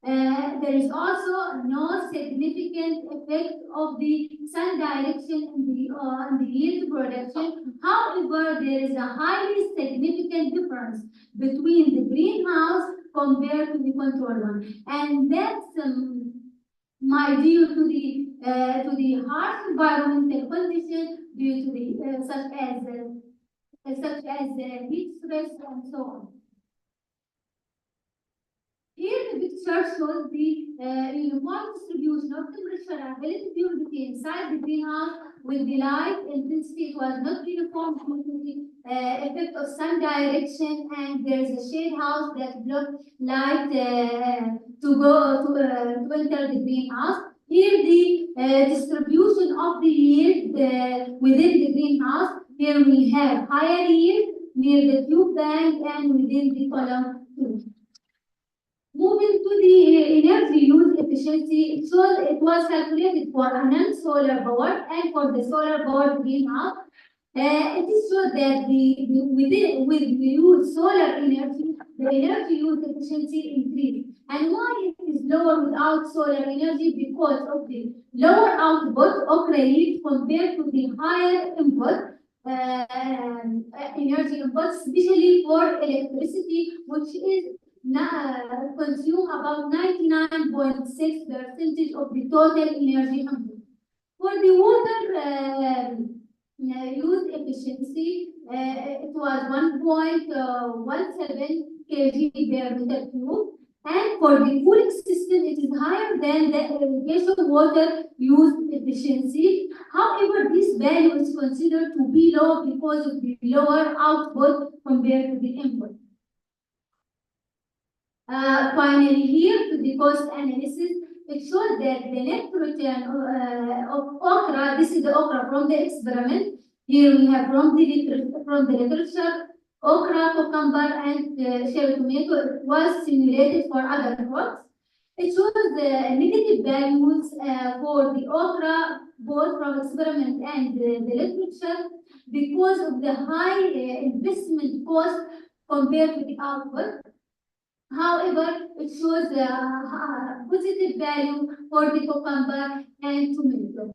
There is also no significant effect of the sun direction in the yield production. However, there is a highly significant difference between the greenhouse compared to the control one, and that's my due to the harsh environmental conditions due to the such as heat stress and so on. Here the picture shows the uniform distribution of temperature and relative humidity inside the greenhouse with the light intensity. It was not uniform due to the effect of sun direction, and there is a shade house that blocks light to enter the greenhouse. Here the distribution of the yield within the greenhouse. Here we have higher yield near the tube bank and within the column 2. Moving to the energy use efficiency, it was calculated for a non-solar power and for the solar power greenhouse. It is shown that with the use solar energy, the energy use efficiency increased. And why it is lower without solar energy? Because of the lower output of yield compared to the higher input energy input, especially for electricity, which is consume about 99.6% of the total energy input. For the water use efficiency, it was 1.17 kg per meter cube. And for the cooling system, it is higher than the irrigation water use efficiency. However, this value is considered to be low because of the lower output compared to the input. Finally, here to the cost analysis, it shows that the net return of okra, this is the okra from the experiment. Here we have from the literature, okra, cucumber, and cherry tomato. It was simulated for other crops. It shows the negative values for the okra, both from experiment and the literature, because of the high investment cost compared to the output. However, it shows a positive value for the cucumber and tomato.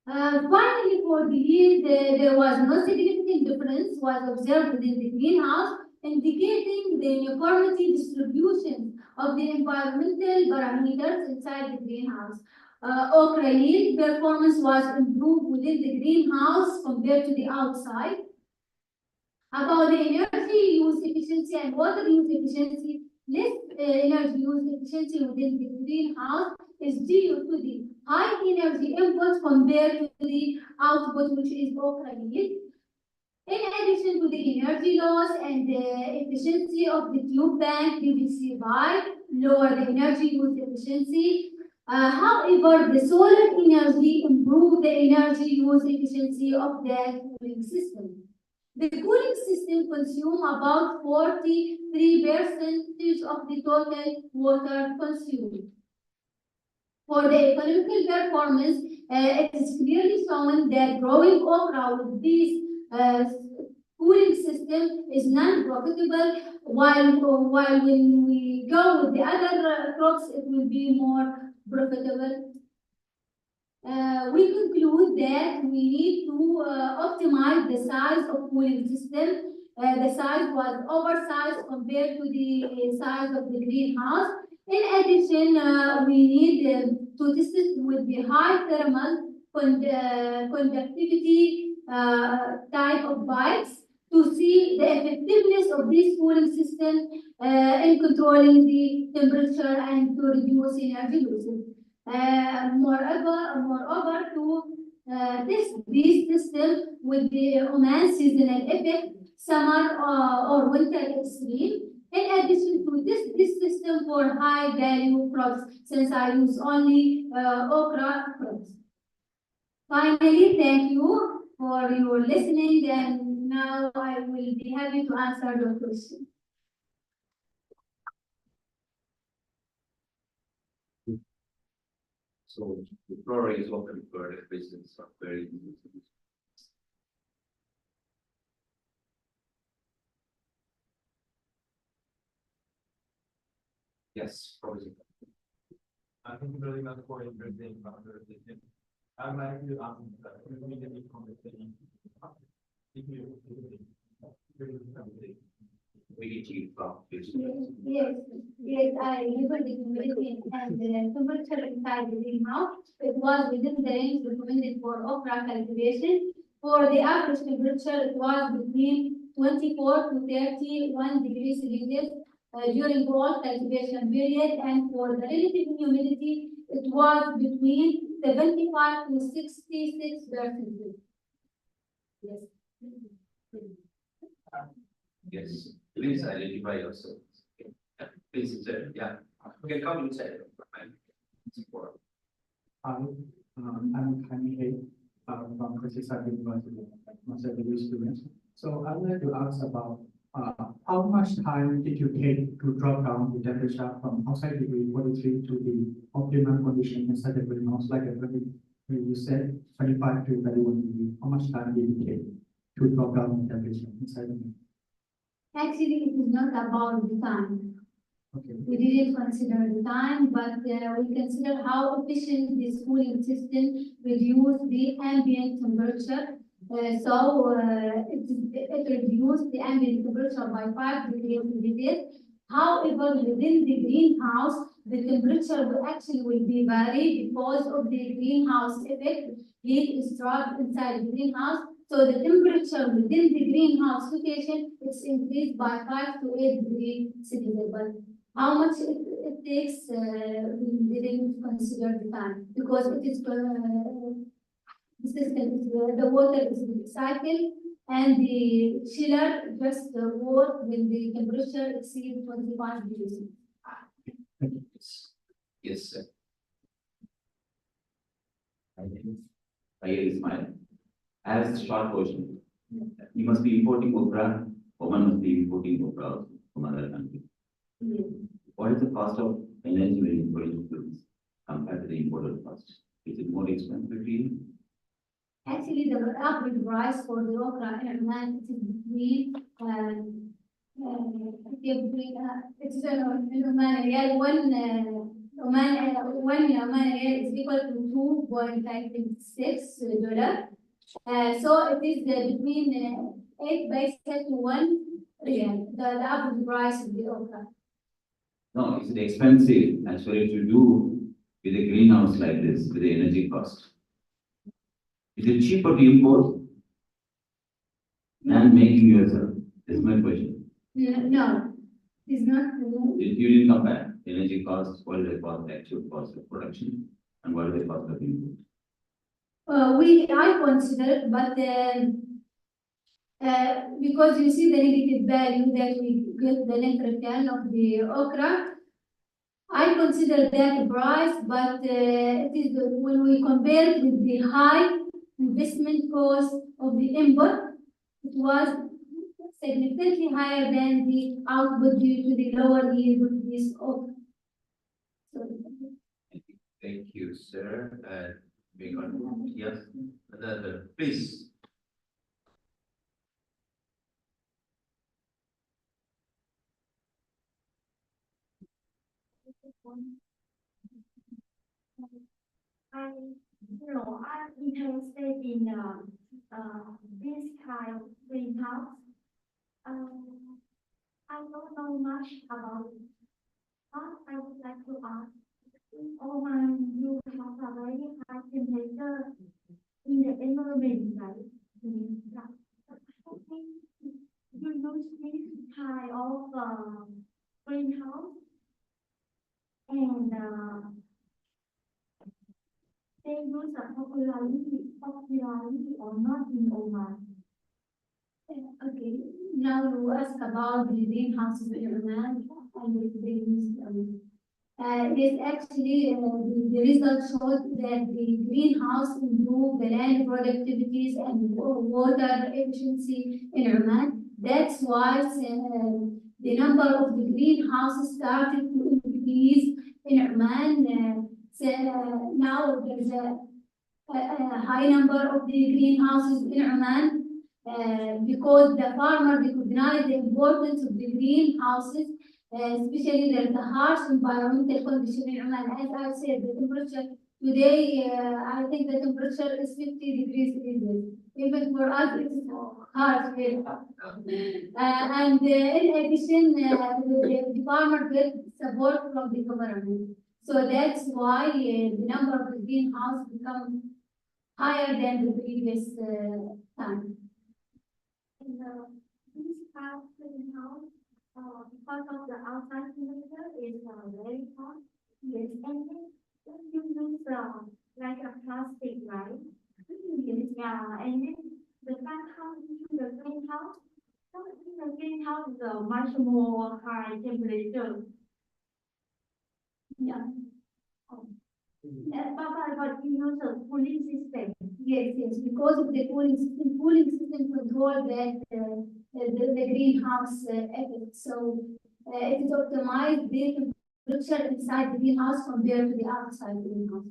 Finally, for the yield, there was no significant difference was observed within the greenhouse, indicating the uniformity distribution of the environmental parameters inside the greenhouse. Okra yield performance was improved within the greenhouse compared to the outside. About the energy use efficiency and water use efficiency, less energy use efficiency within the greenhouse is due to the high energy input compared to the output, which is okra yield. In addition to the energy loss and the efficiency of the tube bank PVC pipe, lower the energy use efficiency. However, the solar energy improved the energy use efficiency of the cooling system. The cooling system consumes about 43% of the total water consumed. For the economical performance, it is clearly shown that growing okra with this cooling system is non-profitable, while when we go with the other crops, it will be more profitable. We conclude that we need to optimize the size of cooling system. The size was oversized compared to the size of the greenhouse. In addition, we need to test it with the high thermal conductivity type of pipes to see the effectiveness of this cooling system in controlling the temperature and to reduce energy losses. Moreover, to test this system with the Oman seasonal effect, summer or winter extreme. In addition to this system for high value crops, since I use only okra crops. Finally, thank you for your listening, and now I will be happy to answer your questions. So the floor is open for the questions of very. Yes, probably. I think really much for interesting about the decision. I'd like to ask that immediately conversation. If you We need to talk. Yes, I remember the humidity and the temperature inside the greenhouse. It was within the range recommended for okra cultivation. For the average temperature, it was between 24 to 31 degrees Celsius during all cultivation period, and for the relative humidity, it was between 75 to 66%. Yes. Yes, please identify yourself. Yeah, please, sir, yeah, okay, come inside. Support. Hi, I'm Kanye from Coastal University, master degree student. So I would like to ask about how much time did you take to drop down the temperature from outside degree 43 to the optimum condition inside the greenhouse, like when you said 25 to 31 degree? How much time did it take to drop down the temperature inside the greenhouse? Actually, it is not about the time. Okay. We didn't consider the time, but we consider how efficient this cooling system reduce the ambient temperature. It reduced the ambient temperature by 5 degrees Celsius. However, within the greenhouse, the temperature will be varied because of the greenhouse effect. Heat is trapped inside the greenhouse. So the temperature within the greenhouse location is increased by 5 to 8 degrees Celsius. But how much it takes, we didn't consider the time because it is the system is the water is recycled and the chiller just work when the temperature exceeds 25 degrees. Yes, sir. I is mine. As a short question, you must be importing okra, woman must be importing okra from other country. Yes. What is the cost of energy when importing goods compared to the imported cost? Is it more expensive to you? Actually, the average price for the okra in Oman is between it's in Oman riyal one Oman riyal is equal to $2.56. So it is between 8 paisa to 1 riyal. The average price of the okra. No, it's expensive actually to do with a greenhouse like this with the energy cost. Is it cheaper to import than making yourself? That's my question. No, it's not. You didn't compare energy cost, what is the cost, actual cost of production, and what is the cost of input? I consider, but because you see the negative value that we get the nitrogen of the okra, I consider that price, but it is when we compare it with the high investment cost of the input, it was significantly higher than the output due to the lower yield of this okra. Thank you, sir. Being on, yes, please. I'm interested in this kind of greenhouse. I don't know much about it, but I would like to ask, in Oman, you have a very high temperature in the environment, right? You use this kind of greenhouse and they use a popularity or not in Oman. Okay, now you ask about the greenhouses in Oman and the yes, actually, the result showed that the greenhouse improved the land productivities and water efficiency in Oman. That's why the number of the greenhouses started to increase in Oman. Now there's a high number of the greenhouses in Oman because the farmer recognized the importance of the greenhouses especially there's a harsh environmental condition in Oman. As I said, the temperature today, I think the temperature is 50 degrees Celsius. Even for us, it's harsh here. In addition, the farmer gets support from the government. So that's why the number of greenhouse become higher than the previous time. And this house, greenhouse, because of the outside temperature is very hot. Yes, and then you use like a plastic, right? Yes, yeah, and then the plant comes into the greenhouse. So in the greenhouse is a much more high temperature. Yeah. But you use a cooling system. Yes, yes, because of the cooling system control that the greenhouse effect. So it is optimized the temperature inside the greenhouse compared to the outside greenhouse.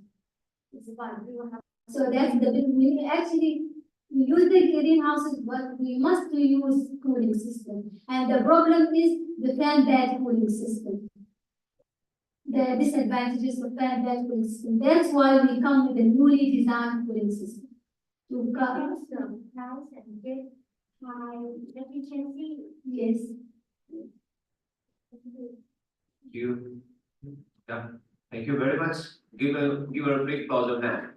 It's fine. So that's we actually use the greenhouses, but we must use cooling system. And the problem is the fan-bed cooling system. The disadvantages of fan-bed cooling system. That's why we come with a newly designed cooling system. To Reduce the price and get high efficiency. yes. Thank you. Yeah, thank you very much. Give her a big applause of that.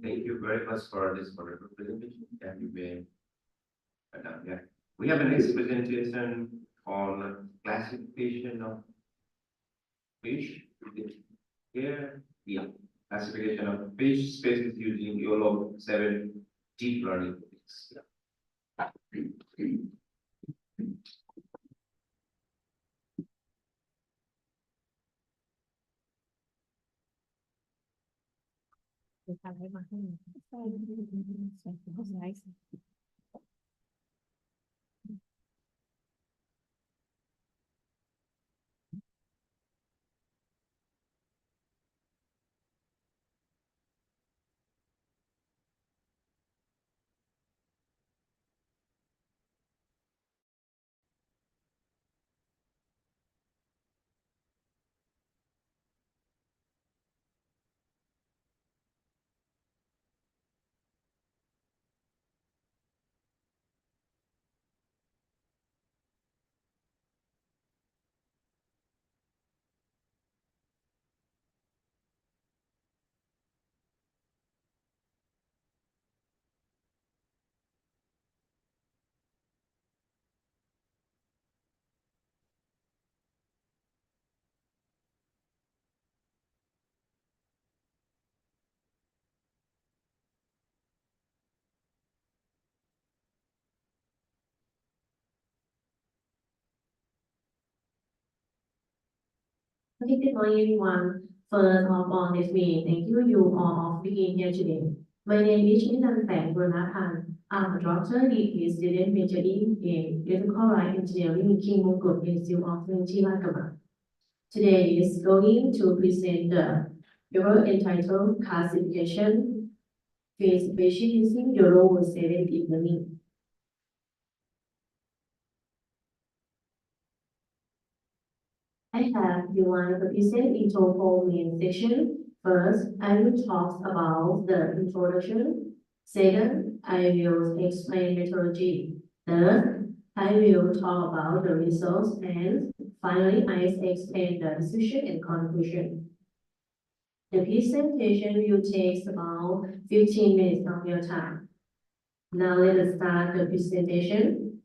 Thank you very much for this wonderful presentation that you made. Yeah, we have a next presentation on classification of fish. Here, yeah, classification of fish species using YOLO 7 deep learning techniques. Good morning, everyone. First of all, let me thank you all for being here today. My name is Ninan Phang Burnapan. I'm a doctor, degree student majoring in electrical engineering, King Mongkut Institute of Technology, Lagama. Today is going to present the paper entitled Classification Fish Species using Euro 7 Deep Learning. I have one represent into four main section. First, I will talk about the introduction. Second, I will explain methodology. Third, I will talk about the results, and finally, I explain the decision and conclusion. The presentation will take about 15 minutes of your time. Now let us start the presentation.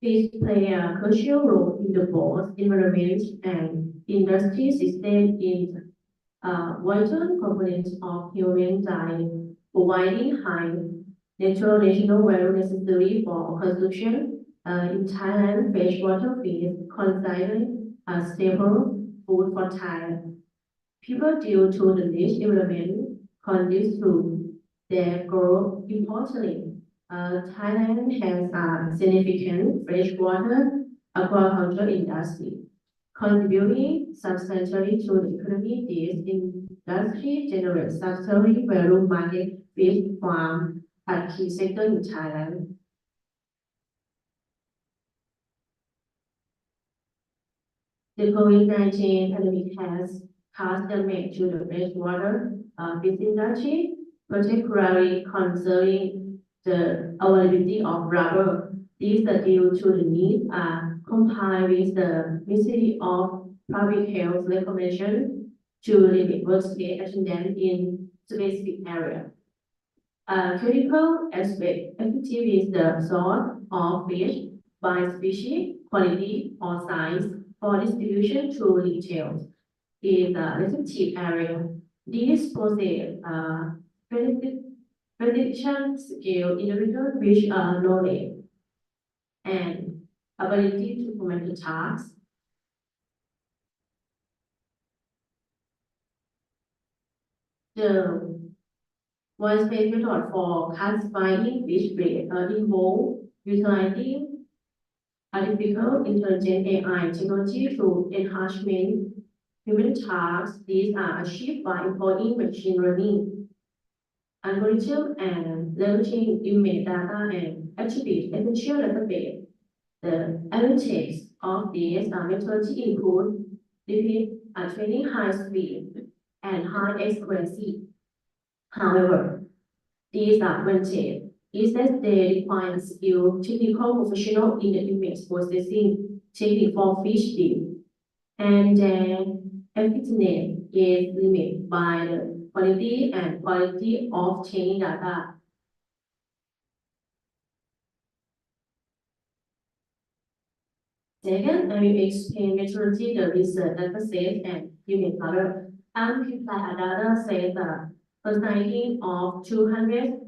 Fish play a crucial role in the both environment and industry system in vital components of human diet, providing high national value necessary for consumption. In Thailand, freshwater fish considered a staple food for Thai people due to the rich environment conducive to their growth. Importantly, Thailand has a significant freshwater aquaculture industry, contributing substantially to the economy. This industry generates substantial value market fish farm a key sector in Thailand. The COVID-19 pandemic has caused damage to the freshwater fish industry, particularly concerning the availability of rubber. These are due to the need comply with the Ministry of Public Health recommendation to limit workspace attendance in specific area. Critical aspect effective is the source of fish by species, quality, or size for distribution to retail is a restricted area. These possess prediction skill, individual fish knowledge, and ability to perform the tasks. The one space method for classifying fish breed involve utilizing artificial intelligence AI technology to enhancement human tasks. These are achieved by employing machine learning algorithm and leveraging image data and attribute essential database. The advantages of this methodology include repeat training high speed and high accuracy. However, these advantage is that they require skilled technical professional in the image processing technique for fish feed, and their effectiveness is limited by the quality of training data. Second, I will explain methodology, the research data set and unit color. Amplify data set the consigning of 200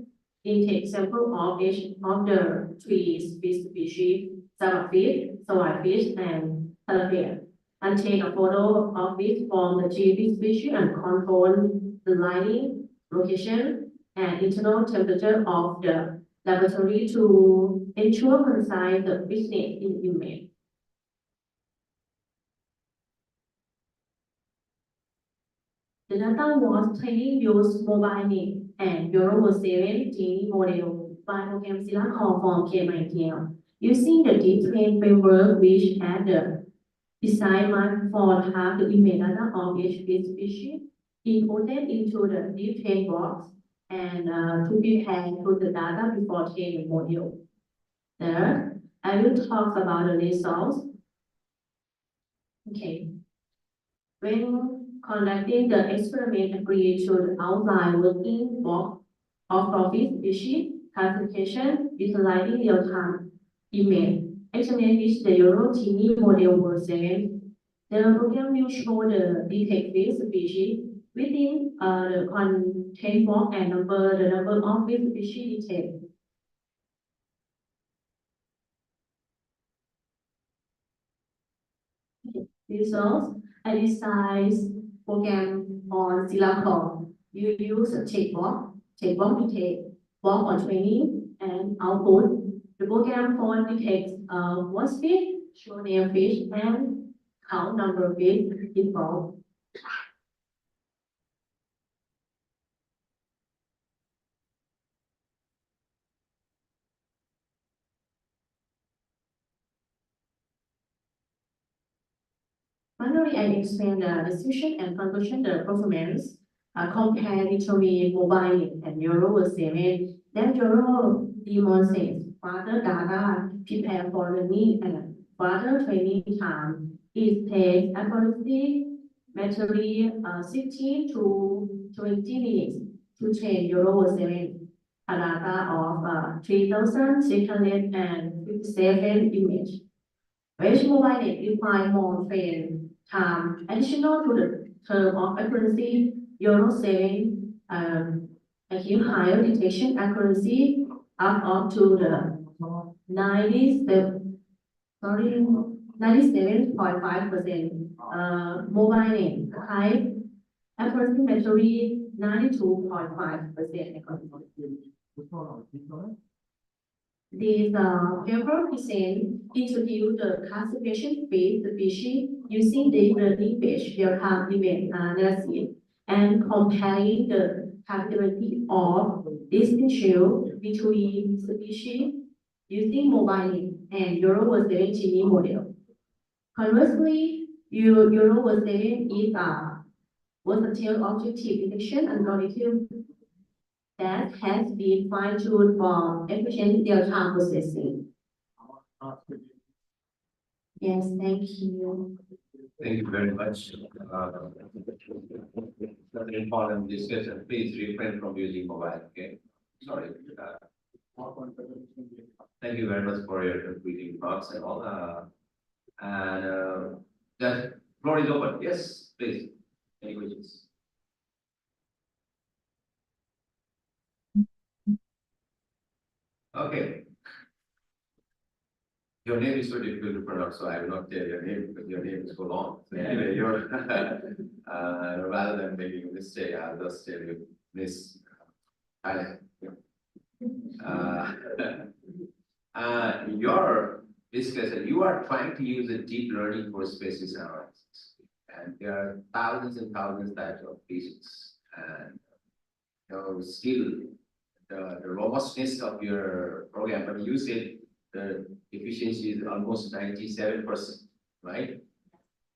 intake sample of each of the three species, swordfish, and tilapia, and take a photo of it from the three species and control the lighting, location, and internal temperature of the laboratory to ensure concise the business in image. The data was training used mobile net and Euro 7 Genie model by program Silacor from KMITL. Using the deep train framework which had the design mark for half the image data of each species inputted into the deep train box and to prepare to the data before training the model. Third, I will talk about the results. Okay. When conducting the experiment, agreed to the outline working block of profit species classification utilizing real-time image. Experiment which the Euro Genie model was seven. The program will show the detected species within the content block and the number of fish species detected. Results. I design program on Silacor. You use a checkbox detect, box on training and output. The program for detects what fish, show name fish, and count number of fish involved. Finally, I explain the decision and conclusion the performance compare between mobile and Euro 7. Then Euro demonstrates further data prepared for learning and further training time. It takes accuracy materially 60 to 20 minutes to train Euro 7. A data of 3,657 images. Which mobile net require more train time additional to the term of accuracy. Euro 7 achieve higher detection accuracy up to the 97.5%. Mobile net high accuracy measuring 92.5%. This paper present introduce the classification phase species using deep learning based real-time event analysis and comparing the capability of distinction between species using mobile and Euro 7 Gini model. Conversely, Euro 7 is a versatile objective detection algorithm that has been fine-tuned for efficient real-time processing. Yes, thank you. Thank you very much. Another important discussion, please refrain from using mobile, okay? Sorry. Thank you very much for your completing thoughts and all. The floor is open. Yes, please. Any questions? Okay. Your name is so difficult to pronounce, so I will not tell your name because your name is so long. So anyway, you're rather than making a mistake, I'll just tell you Miss Thailand. Your discussion, you are trying to use a deep learning for species analysis, and there are thousands and thousands types of species, and still the robustness of your program, but you said the efficiency is almost 97%, right?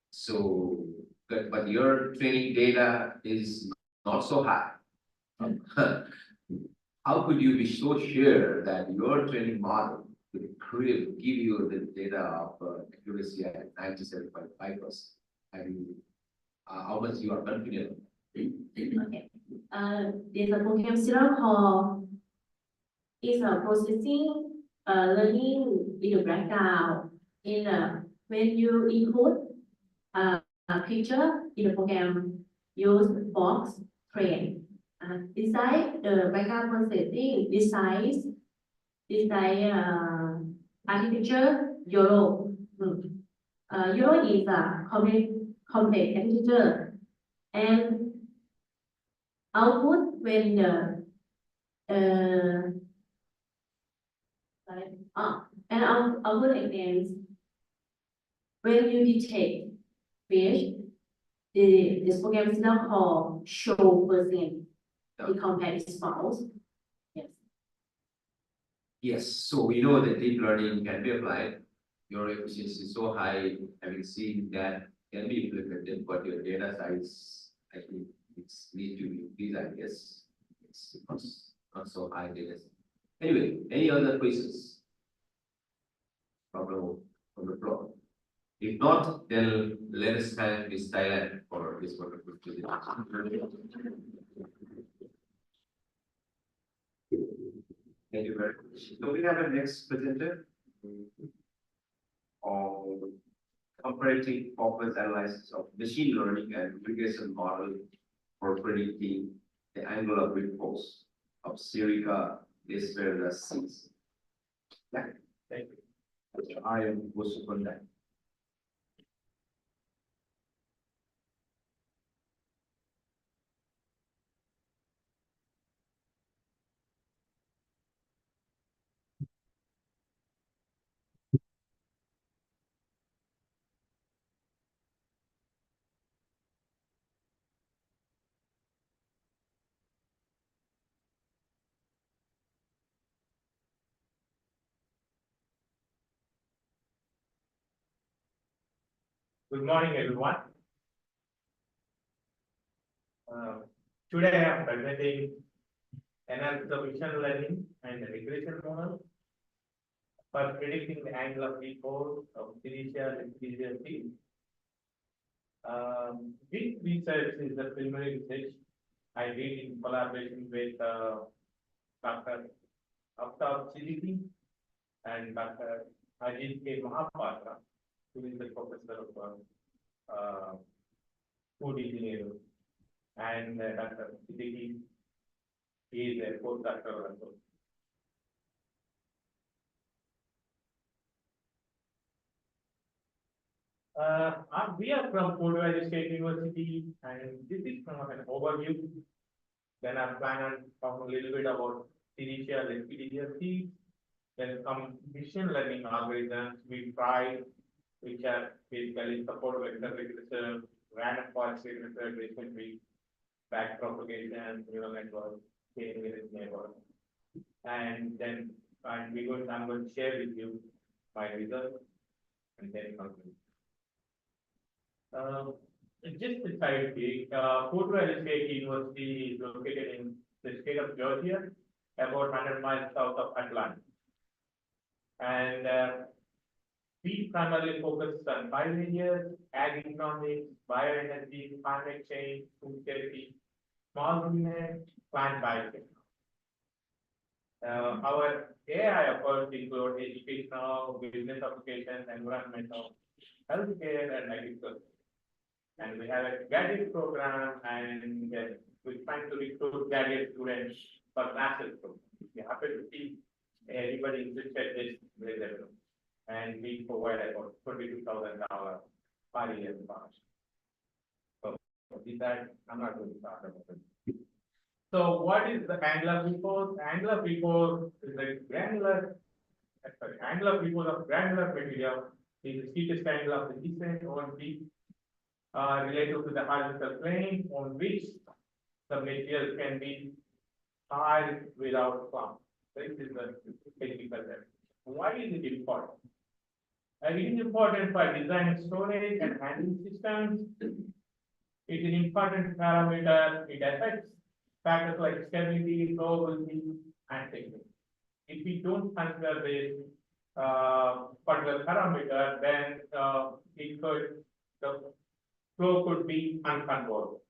So, but your training data is not so high. How could you be so sure that your training model will give you the data of accuracy at 97.5%? And how much you are confident? Okay. There's a program serial called is a processing learning in the background when you input a picture in the program use box train. Inside the background processing architecture Euro. Euro is a complex architecture and output when the and output against when you detect fish, this program is now called show percent. The compact is false. Yes. Yes, so we know that deep learning can be applied. Your efficiency is so high, having seen that can be implemented, but your data size, I think it's need to increase, I guess. It's not so high data. Anyway, any other questions? From the floor. If not, then let us thank Ms. Thailand for this wonderful presentation. Thank you very much. So we have a next presenter on comparative performance analysis of machine learning and regression model for predicting the angular width force of Sirica Desperada 6. Yeah, thank you. I am Vosukunda. Good morning, everyone. Today I am presenting analysis of machine learning and regression model for predicting the angle of repose of Sirica and Sirica field. This research is the preliminary research I did in collaboration with Dr. Aftab Siddiqui and Dr. Ajit K. Mahapatra, who is the professor of food engineering, and Dr. Siddiqui is a postdoctoral also. We are from Port Valley State University, and this is from an overview. Then I plan on talk a little bit about Sirica and Sirica seeds, Then some machine learning algorithms we tried, which are basically support vector regression, random forest regression, recently back propagation, neural network, changing its neighbor. And then, I'm going to share with you my results and then conclude. Just a side peek, Fort Valley State University is located in the state of Georgia, about 100 miles south of Atlanta. And we primarily focus on 5 areas: ag economics, bioenergy, climate change, food safety, small business, plant biotech. Our AI efforts include educational, business applications, environmental, healthcare, and agriculture. And we have a graduate program, and we're trying to recruit graduate students for master's program. We happen to see anybody interested in this level. And we provide about $22,000 per year cost. So with that, I'm not going to talk about it. So what is the Angular report? Angular report is a Angular report of granular material is the steepest angle of the descent on the related to the horizontal plane on which the material can be tiled without slump. This is the technical term. Why is it important? It is important for designing storage and handling systems. It is an important parameter. It affects factors like stability, flowability, and technique. If we don't consider this particular parameter, then the flow could be uncontrollable.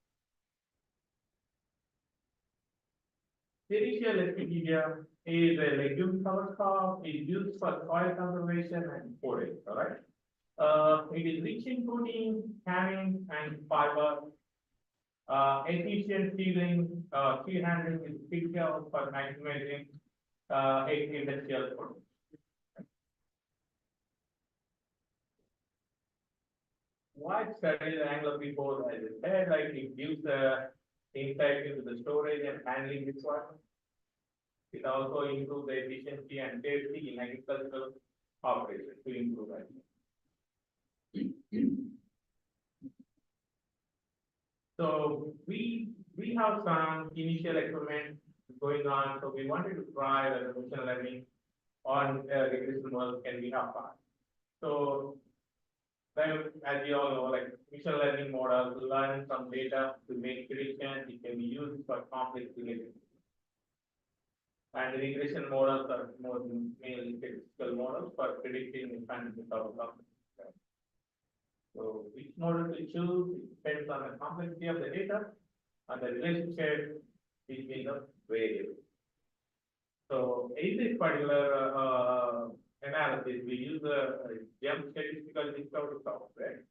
Sericial Espidia is a legume cover crop, is used for soil conservation and forage, all right? It is rich in protein, tannin, and fiber. Efficient seeding, seed handling is critical for maximizing industrial production. Why study the Angular report? As I said, like it gives the insight into the storage and handling requirements. It also improves the efficiency and safety in agricultural operations to improve that. So we have some initial experiments going on. So we wanted to try the machine learning on regression models can be have fun. So then, as you all know, like machine learning models learn some data to make predictions. It can be used for complex relationships. And the regression models are more mainly statistical models for predicting the kinds of outcomes. So which model to choose depends on the complexity of the data and the relationship between the variables. So in this particular analysis, we use the GEM statistical discovery software.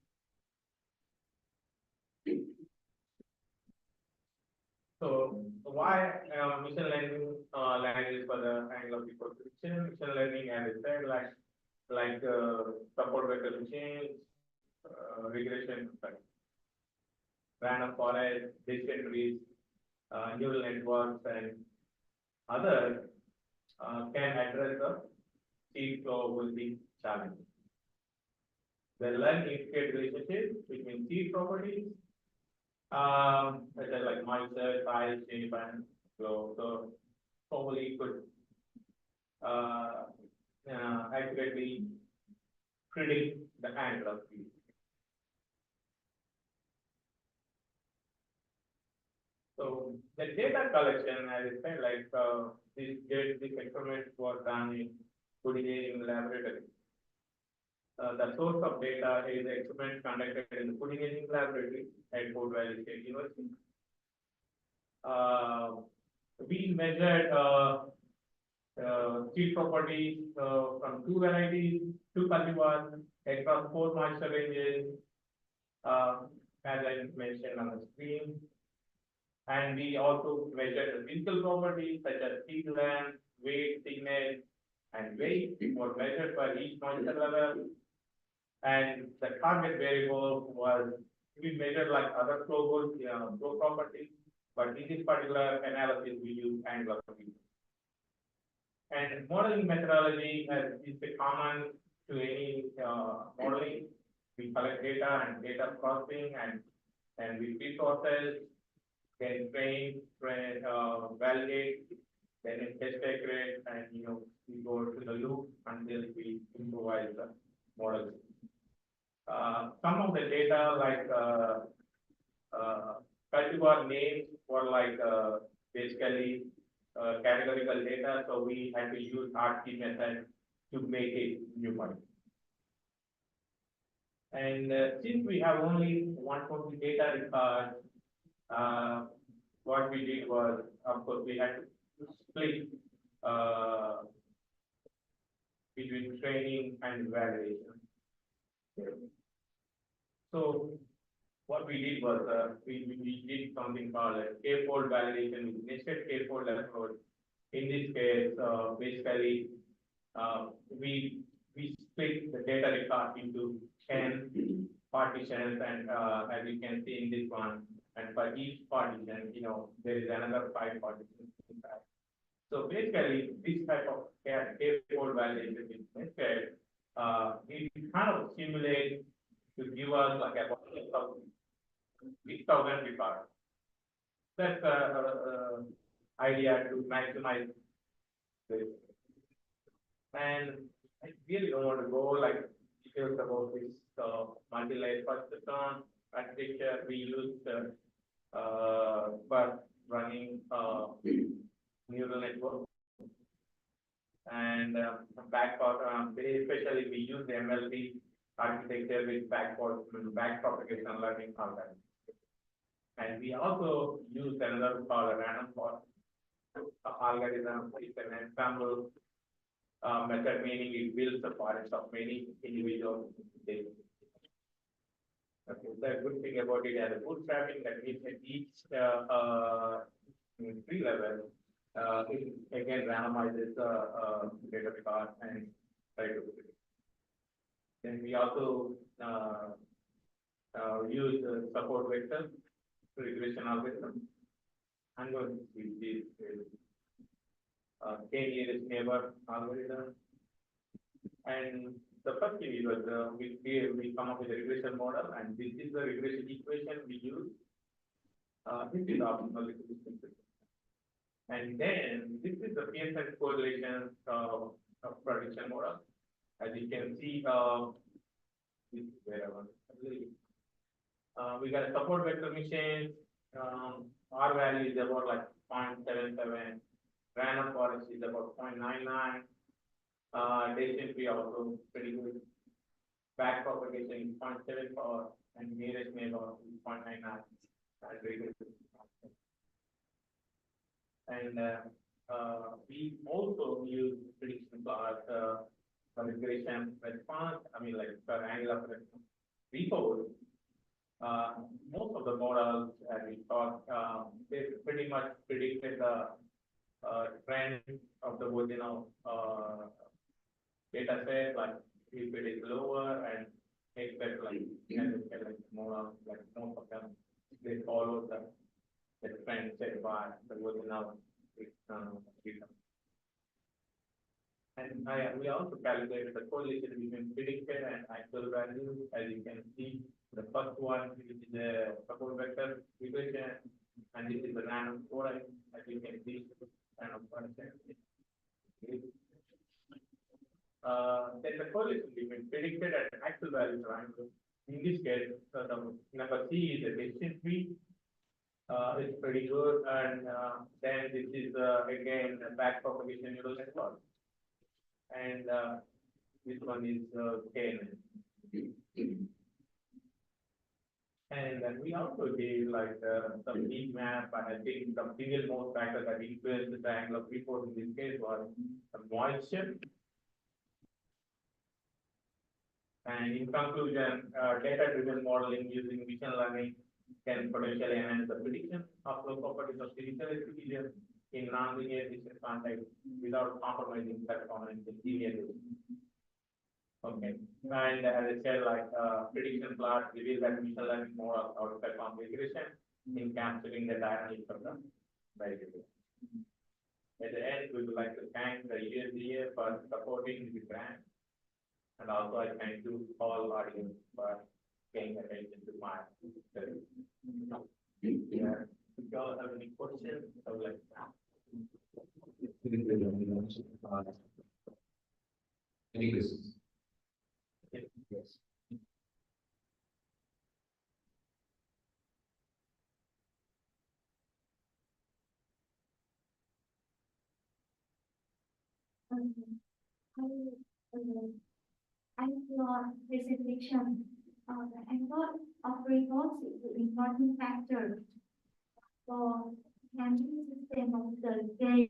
So why machine learning language for the Angular report prediction? Machine learning, as I said, like support vector machines, regression, random forest, decision trees, neural networks, and others can address the seed flowability challenges. They learn integrate relationships between seed properties, such as like moisture, size, shape, and flow. So hopefully could accurately predict the angle of seed. So the data collection, as I said, like this experiment was done in food engineering laboratory. The source of data is the experiment conducted in the food engineering laboratory at Fort Valley State University. We measured seed properties from 2 varieties, 2 cultivars across 4 moisture ranges, as I mentioned on the screen. And we also measured the physical properties such as seed length, weight, thickness, and weight were measured for each moisture level. And the target variable was, we measured like other flow properties, but in this particular analysis, we use Angular. And modeling methodology is common to any modeling. We collect data and data processing and we pre-process, then validate, then test accurate, and we go to the loop until we improvise the model. Some of the data like cultivar names were like basically categorical data, so we had to use RT method to make it numeric. And since we have only 120 data records, what we did was, of course, we had to split between training and validation. So what we did was we did something called a k-fold validation with nested k-fold approach. In this case, basically, we split the data record into 10 partitions, and as you can see in this one, and for each partition, there is another 5 partitions inside. So basically, this type of k-fold validation is nested. It kind of simulates to give us like about 6,000 records. That's the idea to maximize this. And I really don't want to go like details about this multi-layer persistent architecture we used for running neural network. And especially we use the MLP architecture with back propagation learning algorithm. And we also use another called a random forest algorithm. It's an ensemble method, meaning it builds the forest of many individual data. Okay, the good thing about it as a bootstrapping, that means at each tree level, it again randomizes the data record and try to predict. Then we also use support vector regression algorithm. I'm going to see this k-nearest neighbor algorithm. And the first thing is we come up with a regression model, and this is the regression equation we use. This is optimal regression. And then this is the Pearson correlation of prediction model. As you can see, this is where I want to leave. We got a support vector machine. R value is about like 0.77. Random forest is about 0.99. Decision tree also pretty good. Back propagation is 0.74, and nearest neighbor is 0.99. And we also use prediction plot regression response. I mean, like per angle of response. Before, most of the models, as we thought, they pretty much predicted the trend of the original data set, like if it is lower and expect like more like most of them, they follow the trend set by the original data. And we also calculated the correlation between predicted and actual values. As you can see, the first one, which is the support vector regression, and this is the random forest. As you can see, random forest. Then the correlation between predicted and actual values are in this case, the number C is a decision tree. It's pretty good, and then this is again a back propagation neural network, and this one is KNN. And then we also did like some heat map, and I think the single most factor that influenced the angle of report in this case was the moisture. And in conclusion, data-driven modeling using machine learning can potentially enhance the prediction of the properties of physical region in non-linear distance context without compromising performance in linear distance. Okay, and as I said, like prediction plot reveal that machine learning model outperform regression in capturing the dynamics of the variable. At the end, we would like to thank the USDA for supporting the grant. And also I thank you all audience for paying attention to my study. Yeah, if you all have any questions, I would like to ask. Any questions? Yes. I your presentation, the angle of reports is an important factor for handling system of the game.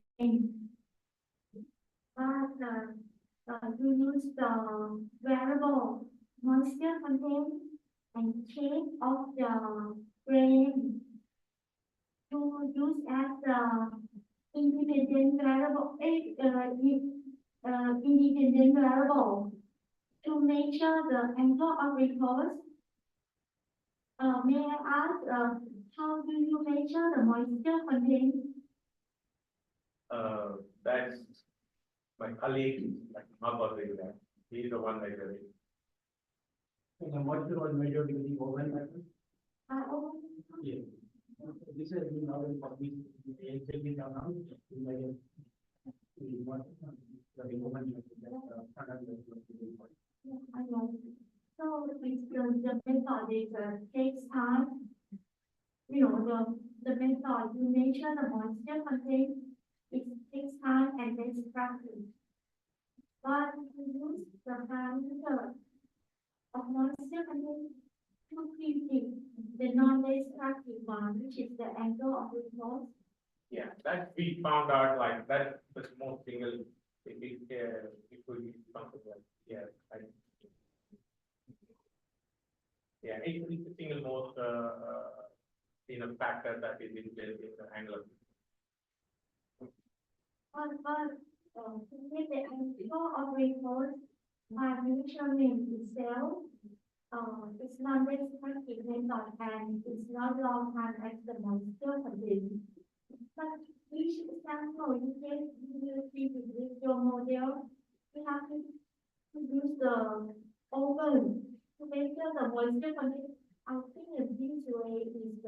But you use the variable moisture content and shape of the grain to use as the independent variable, independent variable to measure the angle of repose. May I ask, how do you measure the moisture content? That's my colleague, like Margot, he's the one measuring. The moisture was measured using oven method. Oh, Yeah. This has been already published in the ASAP journal. In the oven method that, yeah, I know. So it's the method is, takes time. You know, the method you measure the moisture content, it takes time and takes practice. But you use the parameter of moisture content to predict the non-destructive one, which is the angle of repose. Yeah, that we found out like that the most single, it could be something like, yeah, yeah, it's the single most, factor that is influencing the angle. To get the angle of repose by measurement itself, it's not destructive method and it's not long time as the moisture content. But each example you take, you will see with your model, you have to use the oven to measure the moisture content. I think that this way is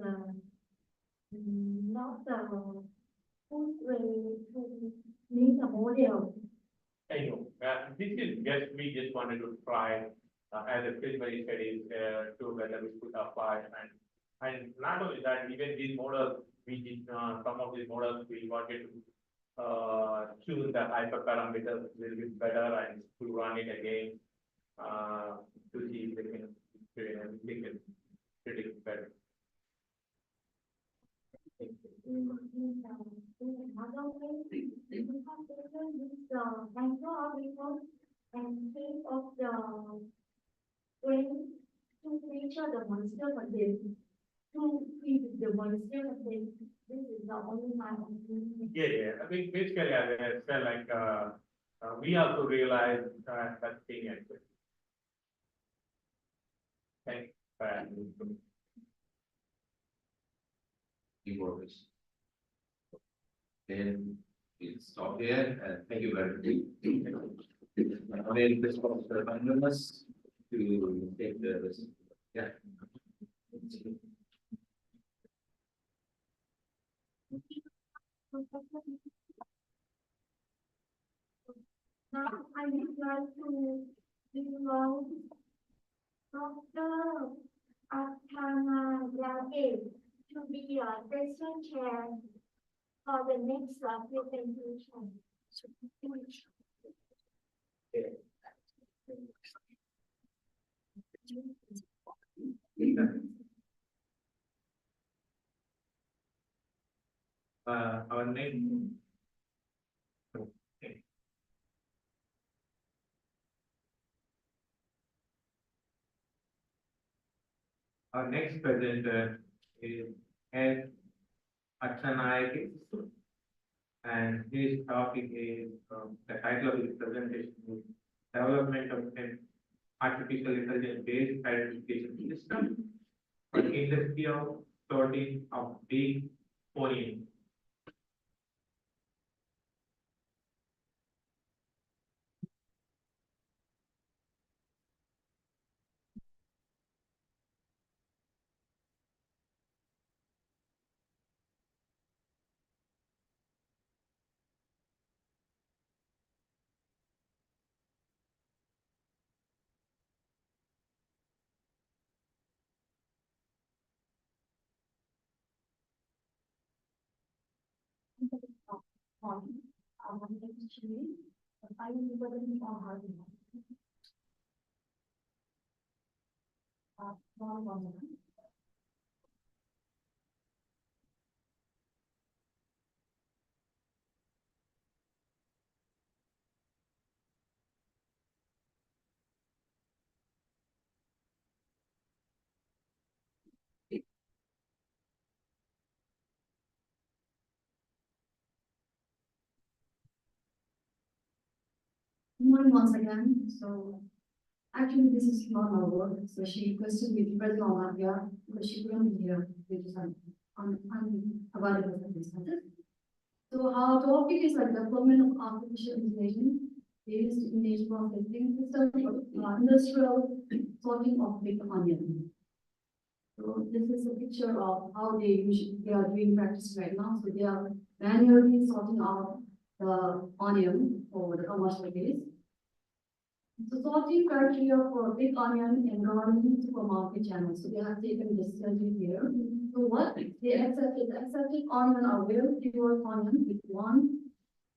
not the good way to make a model. I know, this is just, we just wanted to try, as a preliminary studies, to whether we could apply and not only that, even these models, we did, some of these models, we wanted to, choose the hyperparameters a little bit better and to run it again, to see if they can predict better. Another way, you have to use the angle of repose and shape of the grain to measure the moisture content. To predict the moisture content, this is the only my opinion. Yeah, I mean, basically, as I said, like, we also realize that thing actually. Thank you for asking. Importance. Then we'll stop there and thank you very much. I mean, this was anonymous to take the, yeah. Now I would like to invite Dr. Atana Yage to be a session chair for the next presentation. Our name. Okay. Our next presenter is Ed Achanayake, and his topic is, the title of his presentation is Development of an Artificial Intelligence Based Identification System for Industrial Sorting of Big Pony. Actually, I will be working on how to. One. Good morning once again. So actually, this is not our work. So she requested me to present on that here because she couldn't be here due to some unavailable circumstances. So our topic is like development of artificial intelligence based image processing system for industrial sorting of big onion. So this is a picture of how they are doing practice right now. So they are manually sorting out the onion for the commercial base. The sorting criteria for big onion and garden supermarket channels. So they have taken this study here. So what they accepted onion are well pure onion with one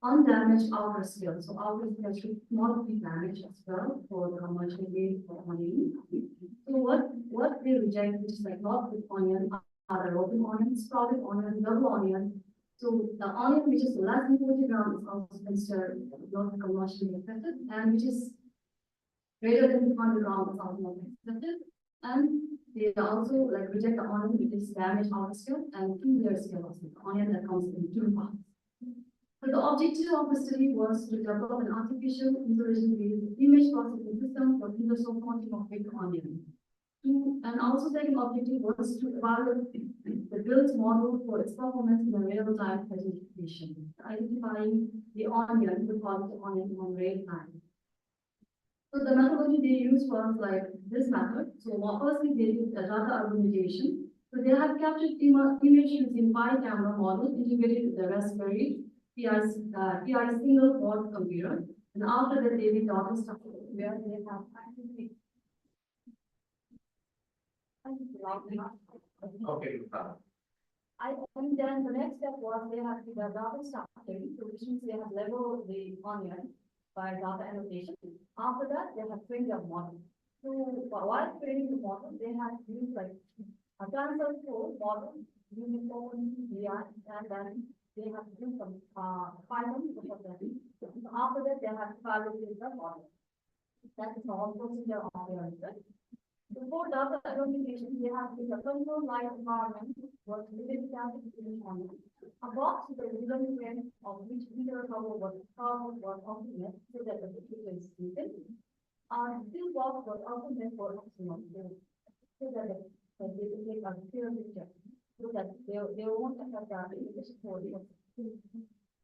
undamaged outer scale. So outer scale should not be damaged as well for the commercial grade for onion. So what they reject, which is like not with onion, are the open onion, sprouted onion, double onion. So the onion which is less than 40 grams is also considered not commercially affected, and which is greater than 200 grams is also not accepted. And they also like reject the onion which is damaged outer scale and 2-layer scale also, the onion that comes in 2 parts. So the objective of the study was to develop an artificial intelligence-based image processing system for industrial sorting of big onion. And also second objective was to evaluate the built model for its performance in a real-time identification, identifying the onion, the quality onion on real time. So the methodology they used was like this method. So firstly they did the data aggregation. So they have captured image using 5 camera model integrated with the Raspberry PI single board computer. And after that they did data structure where they have actually. Okay, And then the next step was they have the data structure, so which means they have leveled the onion by data annotation. After that, they have trained their model. So while training the model, they have used like a transfer code model, uniform BI, and then they have used some Python for that. So after that, they have validated the model. That is all procedure of their research. Before data aggregation, they have to control light environment was within static onion. A box with a wooden frame of which either cover was carved or complement so that the picture is taken. Still box was also meant for maximum so that they can take a clear picture so that they won't affect the image quality.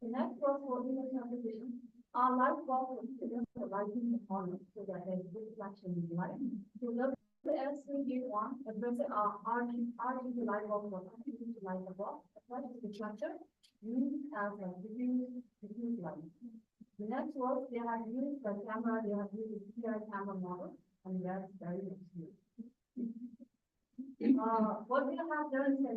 The next was for image application. Our light box was present for lighting the corner so that there is good reflection in the light. So the S381 addresses RGB light bulb was used to light the box. What is the structure? Used as a diffuse light. The next was they have used the camera, they have used the PI camera model, and that's very useful. What they have done is that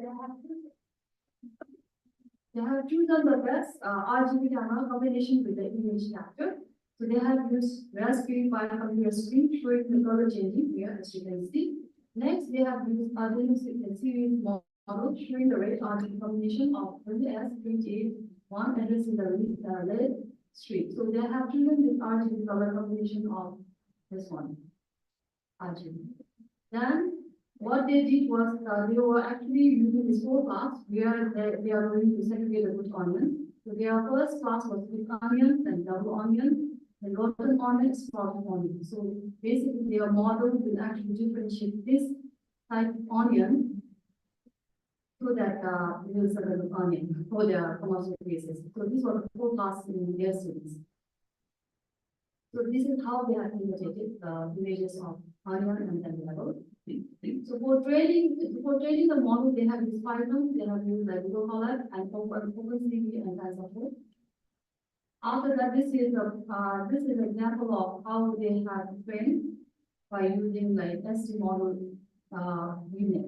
they have chosen the best RGB camera combination with the image capture. So they have used Raspberry Pi computer screen showing the color changing here, as you can see. Next, they have used a series model showing the red RGB combination of LS381 addressing the LED street. So they have chosen this RGB color combination of this one, RGB. Then what they did was they were actually using this 4 class where they are going to segregate the good onion. So their first class was big onion, then double onion, then golden onion, sprouted onion. So basically their model will actually differentiate this type of onion so that we will select the onion for their commercial basis. So this was a 4 class in their studies. So this is how they have imitated the images of onion and then level. So for training the model, they have used Python, they have used like Google Color and OpenCV and TensorFlow. After that, this is an example of how they have trained by using like ST model unit.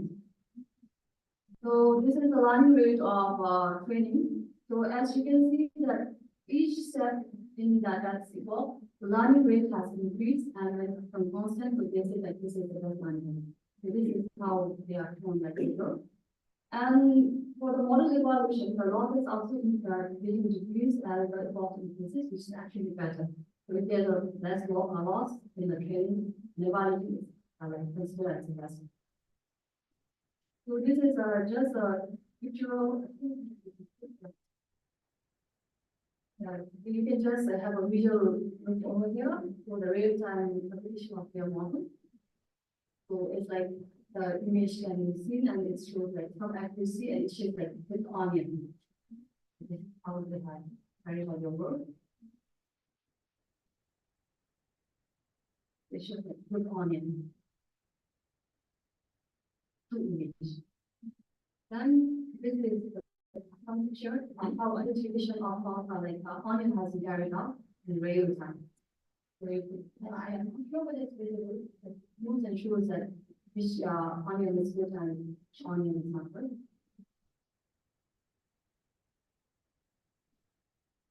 So this is the learning rate of training. So as you can see that each step in that evolve, the learning rate has increased and went from constant to basic like this is the best learning. So this is how they are shown like this. And for the model evaluation, the loss is also getting decreased as the evolved increases, which is actually better. So if there's a less loss in the training and evaluation, like considered as investment. So this is just a pictorial. You can just have a visual look over here for the real-time completion of your model. So it's like the image can be seen and it shows like some accuracy and it shows like with onion. This is how they have carried out your work. It shows like with onion. Two images. Then this is the picture of how identification of like onion has been carried out in real time. So I am not sure whether it's visible, but moves and shows that which onion is good and which onion is not good.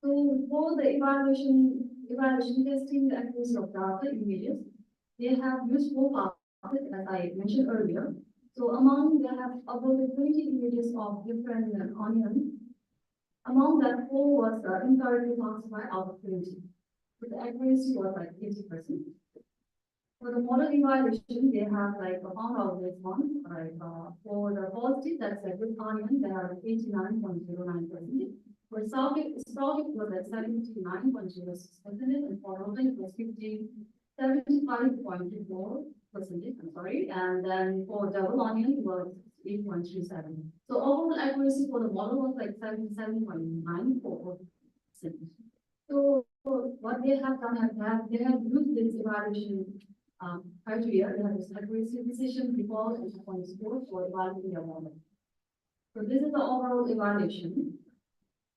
So for the evaluation testing the accuracy of data images, they have used four classes as I mentioned earlier. So among they have about 20 images of different onions. Among that, 4 was incorrectly classified out of 20. So the accuracy was like 80%. For the model evaluation, they have like found out this one, like for the positive, that's a good onion, they have 89.09%. For Soviet was at 79.06%, and for Rotten it was 75.24%, I'm sorry, and then for double onion it was 8.37. So overall accuracy for the model was like 77.94%. So what they have done is that they have used this evaluation criteria, they have this accuracy decision, default, and point score for evaluating their model. So this is the overall evaluation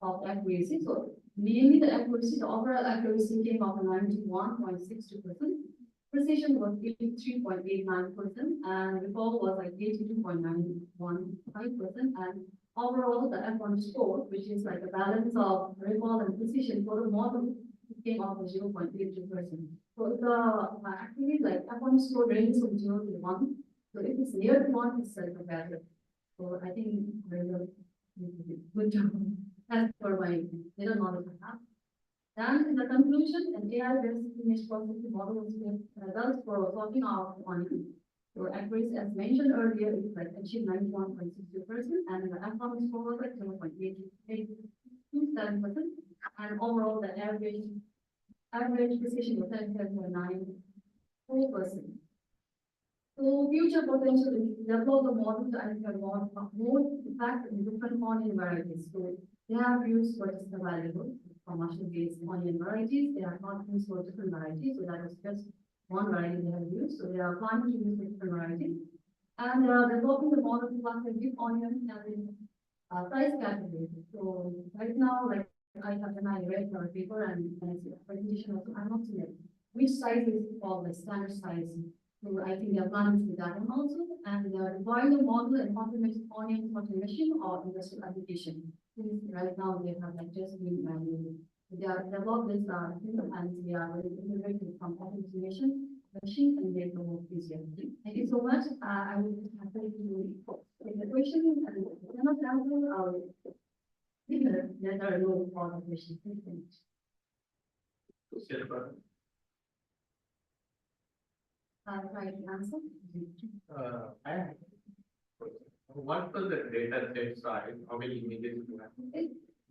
of accuracy. So mainly the accuracy, the overall accuracy came up to 91.62%. Precision was 83.89%, and recall was like 82.915%, and overall the F1 score, which is like a balance of recall and precision for the model, came up to 0.82%. So the actually like F1 score ranges from 0 to 1. So if it's near to 1, it's like a better. So I think very good job. As for my little knowledge I have. Then in the conclusion, an AI-based image processing model was results for sorting out quantity. So accuracy, as mentioned earlier, is like achieved 91.62%, and the F1 score was like 0.827%, and overall the average precision was 77.94%. So future potential is develop the model to identify more effect in different onion varieties. So they have used what is available commercial based onion varieties. They are not used for different varieties. So that is just one variety they have used. So they are planning to use different varieties. And developing the model to classify deep onion as in size categories. So right now, like I have when I read our paper and I see a presentation also, I'm not seeing which size is called the standard size. So I think they are planning to do that one also, and they are deploying the model and complementing onion automation or industrial application. Right now they have like just been manually. They are developed this and they are integrated from automation machine and they go easier. Thank you so much. I will have to take the question and cannot answer. I'll give a letter no for the question. Thank you. Try to answer. What was the data set size? How many images you have?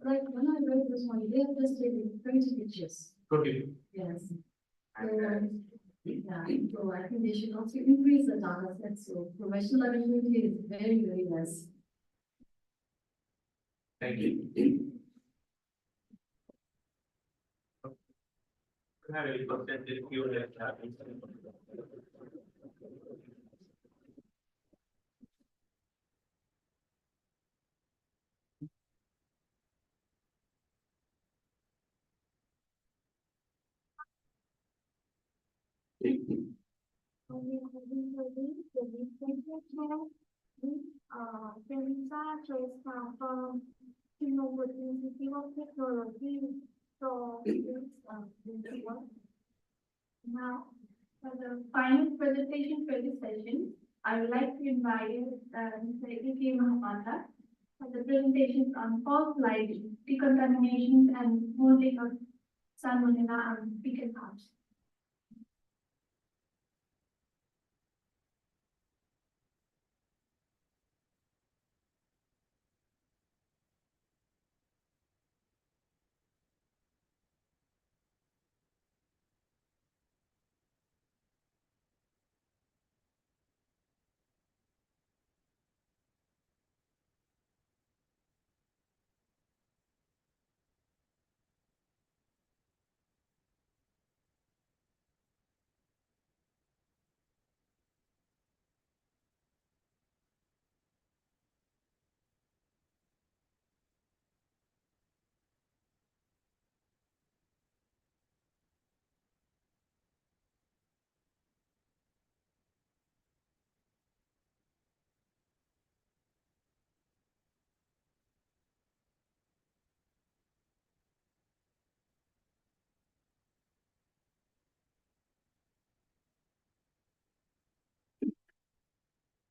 Like when I read this one, they have just taken 20 pictures. 20. Yes. So, yeah, so I think they should also increase the data set. So professional availability is very, very less. Thank you. Have any percentage Q&A? Teresa Trace from University of Technology So, this one. Now, for the final presentation for this session, I would like to invite Mr. A.K. Mahapatra for the presentations on false light, decontaminations, and molding of salmonella and fecal pouch.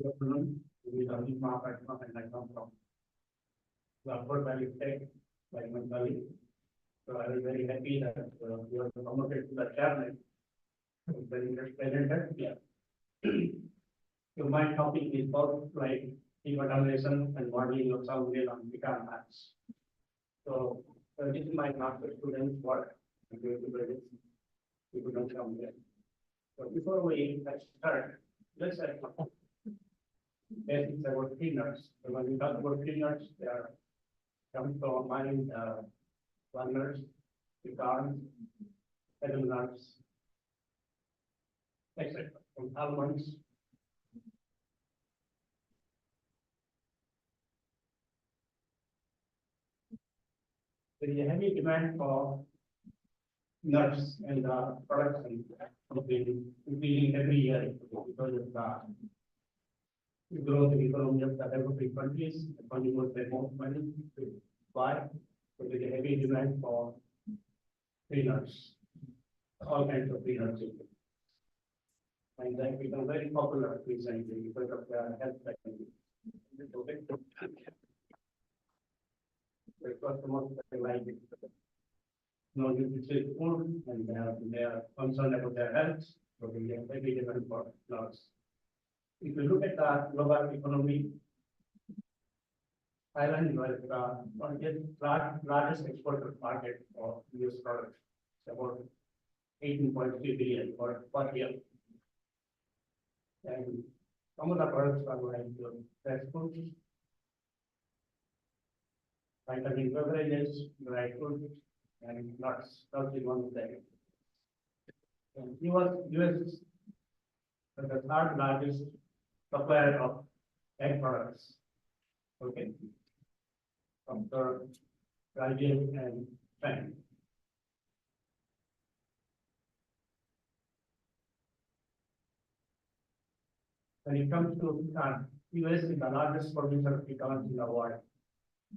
Good afternoon. This is Arjun Mahapatra and I come from the Upper Valley State, like my colleague. So I was very happy that you are promoted to the chairman. Very presented, yeah. So my topic is about like decontamination and modeling of salmonella and fecal mass. So this is my master student's work. I'm going to present. You could not come here. So before we start, let's say basics about cleaners. So when we talk about cleaners, they are come from our mind, runners, guards, pedalers, etc. From almonds. There is a heavy demand for nuts and production increasing every year because of the growth in economy of the developing countries. The consumers have more money to buy, so there is a heavy demand for peanuts, all kinds of peanuts. And that become very popular recently because of the health benefits. The customers like it. No nutritious food and they are concerned about their health, so they are very demand for nuts. If you look at the global economy, Thailand was the largest exporter market of US products, it's about 18.3 billion per year. And some of the products are like fresh fruits, vitamin beverages, dry fruits, and nuts. Nuts is one of them. And US is the third largest supplier of egg products. Okay. After Brazil and China. When it comes to US is the largest producer of pecans in the world.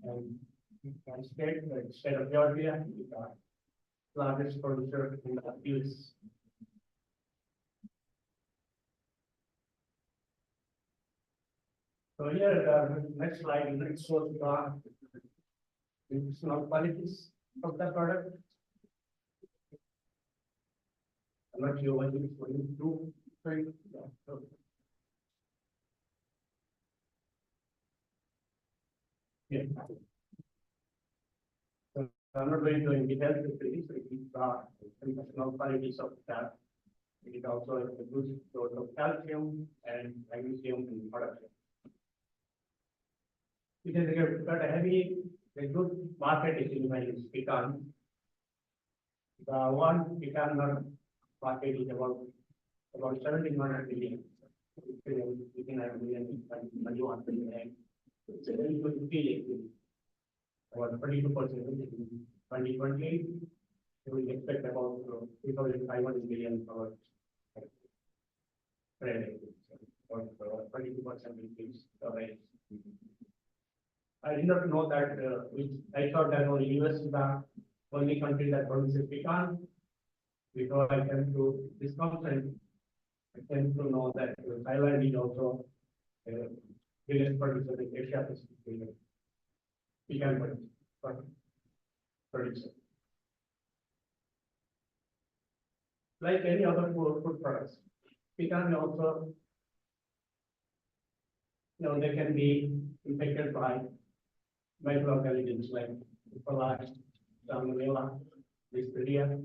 And the state of Georgia is the largest producer in the US. So here, the next slide, next shows the nutritional qualities of the product. I'm not sure what it is going to do. Yeah. So I'm not going to in detail to this, it is the nutritional qualities of that. It is also a good source of calcium and magnesium in production. It has got a good market is in pecan. The one pecan nut market is about 1,700 billion. Within a million, 21 billion. It's a very good feeling. About 22% in 2028. We expect about 3,500 billion for trade. Or 22% increase the rate. I did not know that, which I thought that only US is the only country that produces pecan. Before I came to this conference, I came to know that Thailand is also the biggest producer in Asia Pacific region. Pecan producer. Like any other food products, pecan also, they can be infected by microorganisms like E. coli, salmonella, listeria.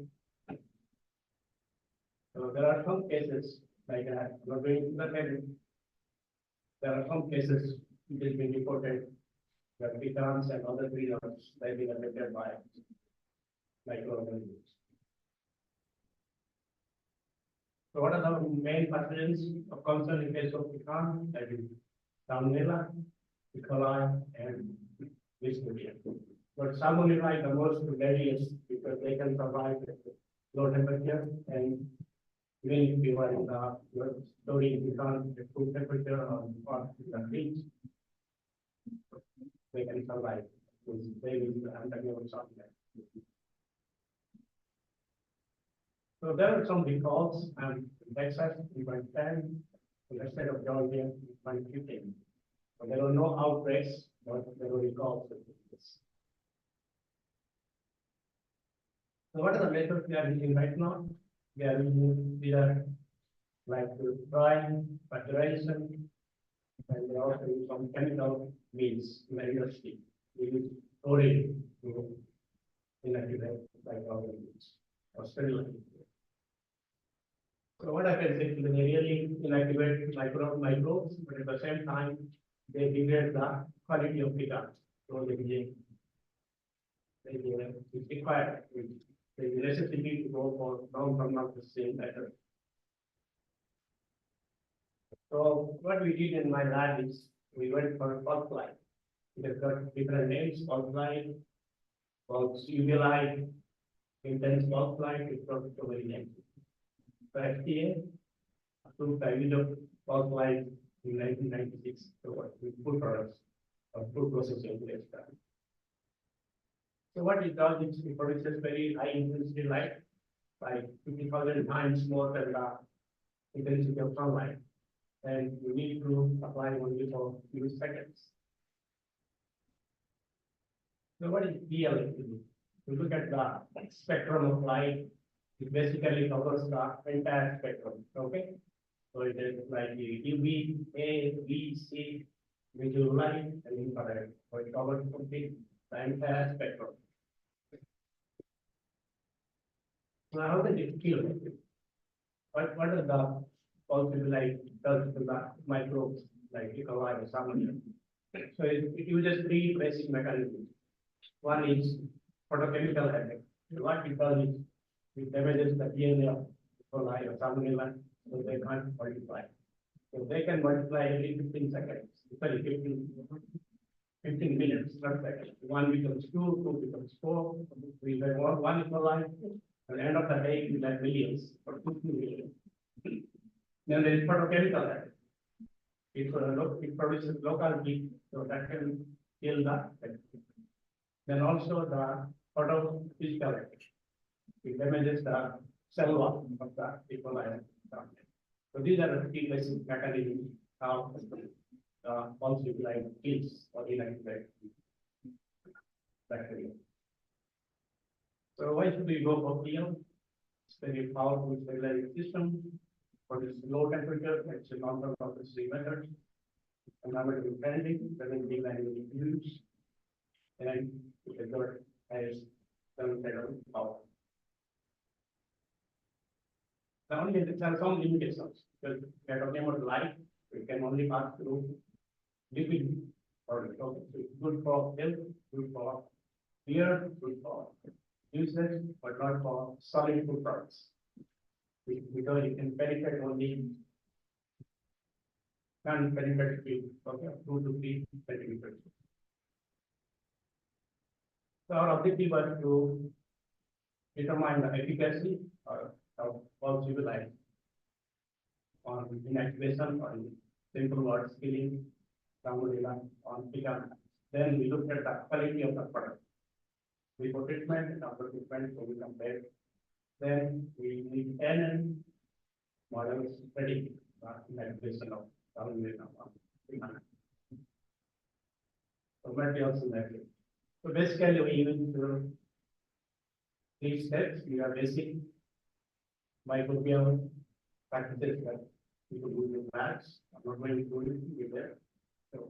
So there are some cases like that. Not going to the head. There are some cases it has been reported that pecans and other tree nuts have been affected by microorganisms. So what are the main pathogens of concern in case of pecan? That is salmonella, E. coli, and listeria. But salmonella is the most deadliest because they can survive at low temperature, and even if you are in the storing pecan at room temperature or the fridge, they can survive. They will anti-venom something. So there are some recalls in Texas in 2010, in the state of Georgia in 2015. So there were no outbreaks, but there were recalls. So what are the methods we are using right now? We are using either like drying, pasteurization, and we also use some chemical means in the industry. We use chlorine to inactivate like organisms or sterilize. So what happens is they really inactivate microbes, but at the same time, they degrade the quality of pecan. So it's required, the necessity to go for long-term of the same method. So what we did in my lab is we went for pulse line. We have got different names, pulse line, pulse UV light, intense pulse line, it's got so many names. So FDA approved the use of pulse line in 1996 with food products or food processing. So what it does is it produces very high intensity light, like 50,000 times more than the intensity of sunlight. And you need to apply only for few seconds. So what is PLA? You look at the spectrum of light, it basically covers the entire spectrum. Okay. So it is like UV, A, B, C, visual light, and infrared. So it covers complete the entire spectrum. Now, how does it kill? What does the possible light does to the microbes like E. coli or salmonella? So it uses three basic mechanisms. One is photochemical effect. What it does is it damages the DNA of E. coli or salmonella, so they can't multiply. So they can multiply every 15 seconds. Sorry, 15 minutes, not seconds. One becomes two, two becomes four. We have one E. coli. At the end of the day, we have millions or 50 million. Then there is photochemical effect. It produces local heat, so that can kill the effect. Then also the photophysical effect. It damages the cell wall of the E. coli. So these are the three basic mechanisms how pulse light kills or inactivate bacteria. So why should we go for PL? It's very powerful sterilizing system. For this low temperature, it's a long-term processing method. Environmental friendly, doesn't give any use, and the dirt has some kind of power. There are some limitations because we are talking about light, we can only pass through liquid or so it's good for health, good for ear, good for usage, but not for solid food products. Because it can penetrate only penetrate feet, okay, 2 to 3 centimeters. So our objective was to determine the efficacy of pulse light on inactivation or simple word killing, salmonella on pecan. Then we looked at the quality of the product. before treatment and after treatment, so we compare. Then we need N models study, manipulation of dominant of so materials in that way. So basically, we use three steps. We are basic microbial practices that we could do with maths. I'm not going to do it with there. So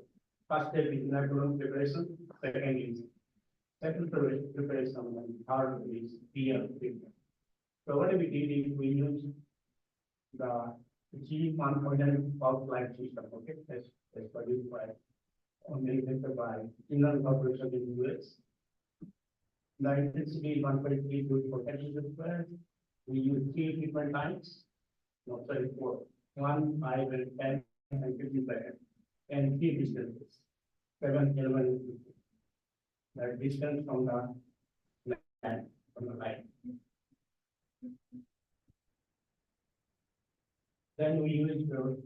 first step is inoculum preparation. Second is second preparation, and third is PR treatment. So what we did is we used the G1.0 pulse light system, okay, as produced by manufactured by Inland Corporation in the US. The intensity is 1.3 joules per centimeter square. We use 3 treatment times, no, sorry, 4, 1, 5, and 10, and 15 seconds, and 3 distances, 7, 11, and 15. The distance from the land, from the line. Then we use the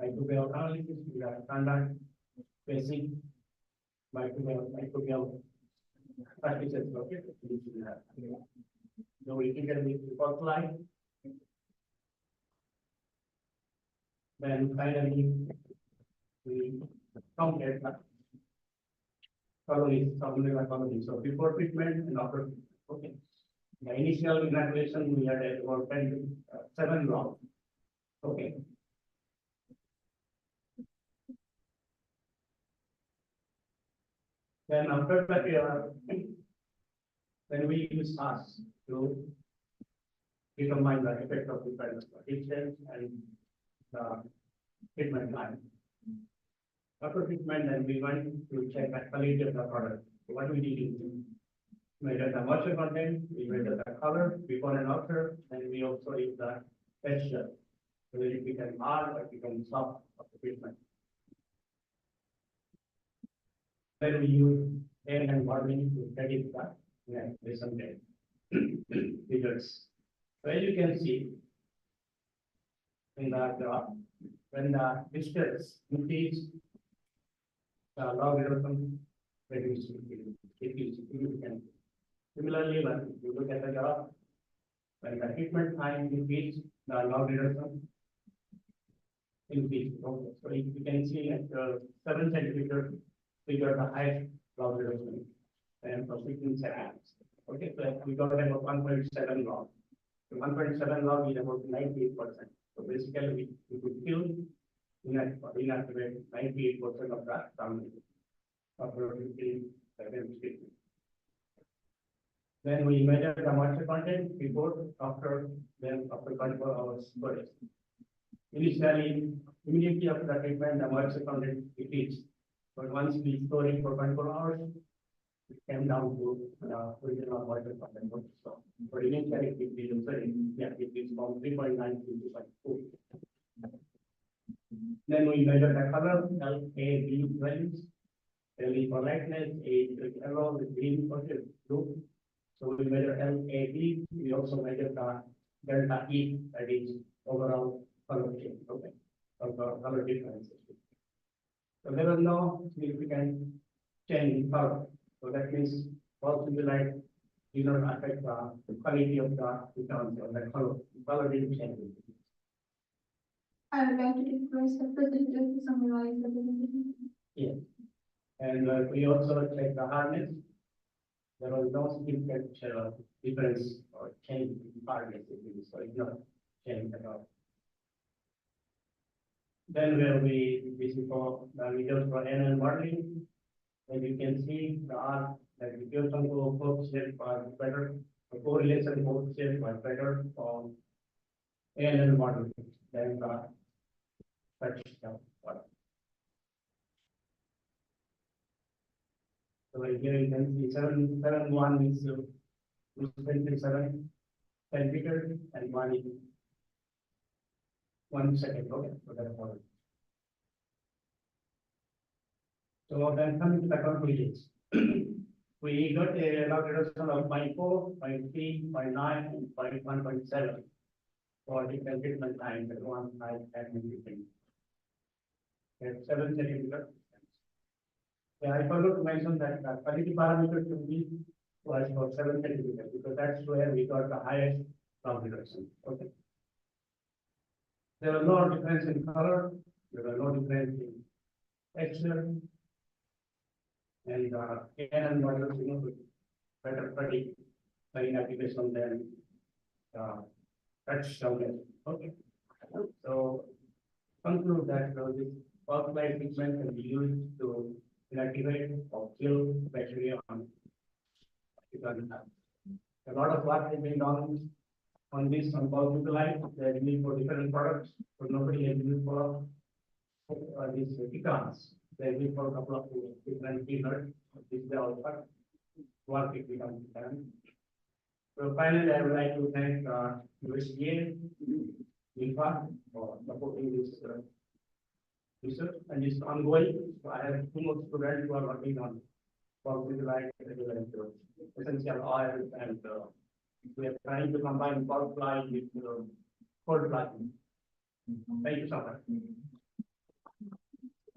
microbial analysis. We have standard basic microbial practices. Okay, so we can get the first line. Then finally we compare colonies, colonies. So before treatment and after treatment. Okay. The initial inoculation we had about 7 rounds. Okay. Then after that, then we use us to determine the effect of different distance and the treatment time. After treatment, then we went to check the quality of the product. So what we did is measure the moisture content, we measure the color before and after, and we also use the texture. So that it becomes hard or it becomes soft of the treatment. Then we use air and modeling to predict the recent results. So as you can see in the graph, when the distance increase, the logarithm reduces. It is significant. Similarly, when you look at the graph, when the treatment time increase, the logarithm increase. Okay. So if you can see at 7 centimeter, we got the highest logarithm, and for 16 seconds. Okay, so we got about 1.7 log. So 1.7 log is about 98%. So basically, we could kill inactivate 98% of that dominant after 15 seconds treatment. Then we measure the moisture content before, after, then after 24 hours storage. Initially, immediately after the treatment, the moisture content decreased. But once we store it for 24 hours, it came down to original moisture content. So, but initially, it is from 3.9 to 2.4. Then we measure the color, L, A, B values. L is for lightness, A is yellow, the green, okay, blue. So we measure L, A, B. We also measure the delta E, that is overall color change, okay, or color differences. So there was no significant change in color. So that means also the light did not affect the quality of the returns or the color didn't change. I would like to request the president to summarize the presentation. Yes. And we also check the hardness. There was no significant difference or change in hardness, so it's not changed at all. Then where we for the results for NL modeling, and you can see the R that the Pearson coefficient was better, the correlation coefficient was better for NL modeling than the such stuff. So here you can see 7.1 is 27 centimeter and 1 is 1 second. Okay, so that's all. So then coming to the conclusions. We got a log reduction of 0.4, 0.3, 0.9, and 0.1.7 for different treatment times at 1, 5, 10, and 15. At 7 centimeters. Yeah, I forgot to mention that the quality parameter should be was for 7 centimeters, because that's where we got the highest crop reduction, okay? There was no difference in color, there was no difference in texture. And, and models, better predict the inactivation than, touchdown, okay? So, conclude that this phosphate treatment can be used to inactivate or kill bacteria on chicken. A lot of work has been done on this on polyphenolate, that need for different products, but nobody has used for these pecans. They need for a couple of different peanuts. This is all work it becomes done. So finally, I would like to thank USDA, INFA for supporting this research, and it's ongoing. So I have 2 more students who are working on polyphenolate essential oil, and we are trying to combine polyphenolate with cold plasma. Thank you so much.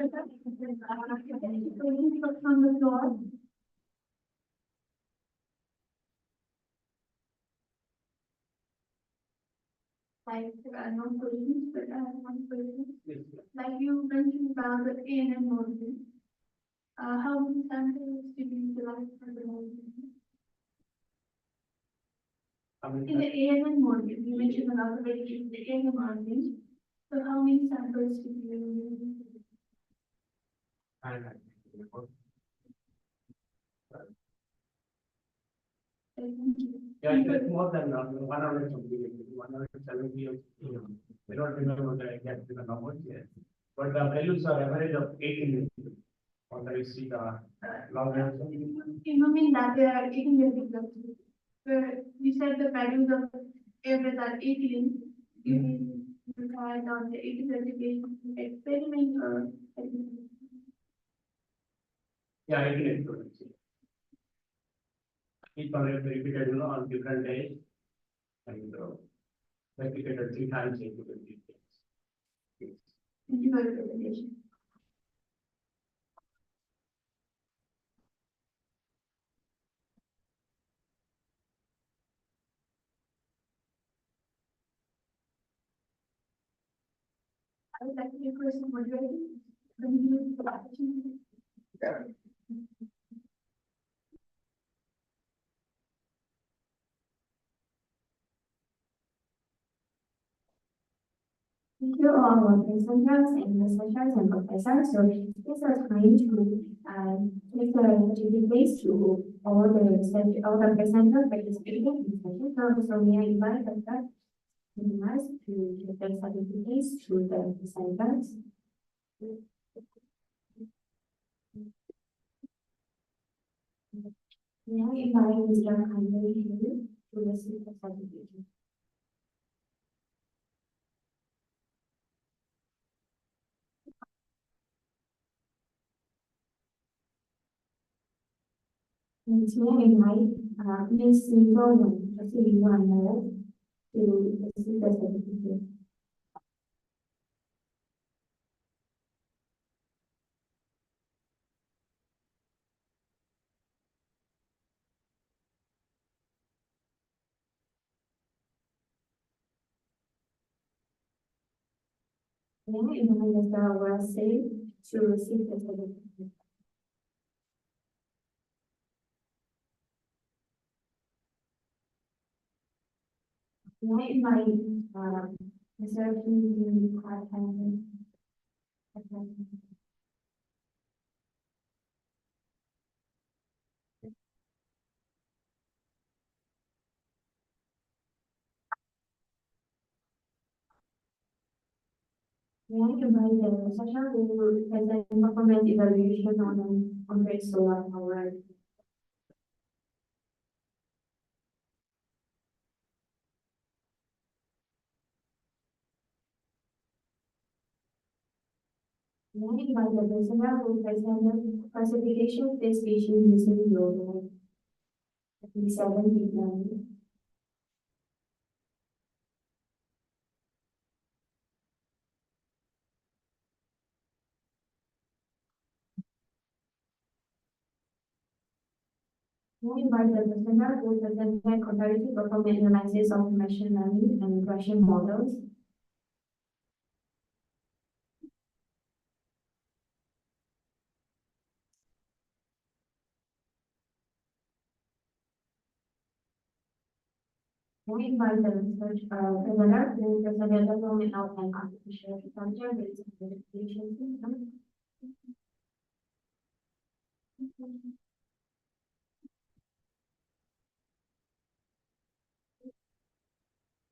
On the floor. Like, there are no questions, but I have one question. Like you mentioned about the ANM model. How many samples did you utilize for the model? In the ANM model, you mentioned about the variation, the ANM model. So how many samples did you use? Yeah, it's more than 100 something, 170. I don't remember the exact numbers yet, but the values are average of 18. On the see the long answer. You mean that they are 18 exactly? You said the values of average are 18. You mean you tried on the 18 education experiment or? Yeah, 18 students. Each one is repeated, on different days, and repeated 3 times in different days. You are presentation. I would like to request some moderating. When you use the opportunity. Thank you all our presenters and researchers and professors. So it's a time to take the place to all the research, all the presenters participating in the session. So may I invite Dr. Nimas to take the certificates to the presenters. May I invite Mr. Kandari to receive the certificate. May I invite Ms. Nicole, receiving one to receive the certificate. May I invite Mr. Wesley to receive the certificate. May I invite Mr. Kim to May I invite the session who will present performance evaluation on grid solar power. May I invite the presenter who will present the classification of this species using global. P7 people. We invite the presenter to present a comparative performance analysis of machine learning and regression models. We invite the research presenter to present the performance of an artificial intelligence verification system.